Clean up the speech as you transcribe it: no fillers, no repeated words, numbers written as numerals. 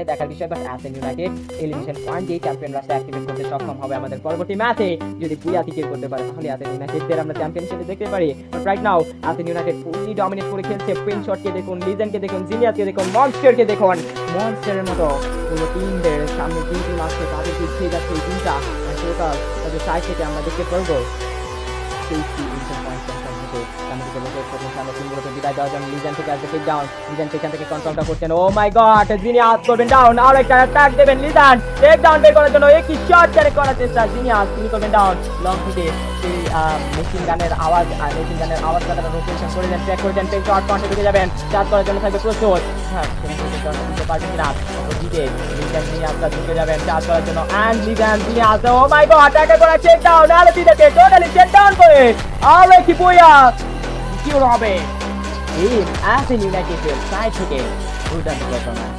সামনে দেখার বিষয়। বাট অ্যাথেন ইউনাইটেড এলিমিনেশন পয়েন্ট দিয়ে চ্যাম্পিয়ন রাশটা অ্যাক্টিভেট করতে সক্ষম হবে আমাদের পরবর্তী ম্যাচে। যদি পুয়াতি কে করতে পারে তাহলে অ্যাথেন ইউনাইটেডদের আমরা চ্যাম্পিয়ন হিসেবে দেখতে পারি। But right now অ্যাথেন United fully dominate করে খেলছে। প্রিন শটকে দেখুন, লিজেন্ডকে দেখুন, জিনিয়াসকে দেখুন, মনস্টারকে দেখুন। মনস্টারের মতো পুরো টিমদের সামনে যে টিম আসছে তাদের পিছিয়ে যাচ্ছে এই টিমটা। টোটাল তাদের সাইড থেকে আমরা দেখতে পারবো বিদায় দেওয়ার জন্য লিজেন্ড থেকে আসবে টেক ডাউন। লিজেন্ড সেখান থেকে কন্ট্রোলটা করছেন। ও মাই গড, জিনিয়াস করবেন ডাউন, আর একটা অ্যাটাক দেবেন লিজেন্ড টেক ডাউন বের করার জন্য। একই শট ডাইরেক্ট করার চেষ্টা, জিনিয়াস তিনি করবেন ডাউন। লং থেকে সেই মেশিন গানের আওয়াজ কথাটা রোটেশন করে দেন, ট্র্যাক করে দেন, পেন শট পয়েন্টে ঢুকে যাবেন। চার্জ করার জন্য থাকবে প্রস্তুত। হ্যাঁ, দিতে পারবেন না জিতে লিজেন্ড জিনিয়াসটা ঢুকে যাবেন চার্জ করার জন্য। And legend genius, oh my god, attack করা টেক ডাউন, আর দিতে টোটালি টেক ডাউন করে আর কি বইয়া কি হবে এই অ্যাথেন ইউনাইটেডের সাইড থেকে দুর্দান্ত পারফরম্যান্স।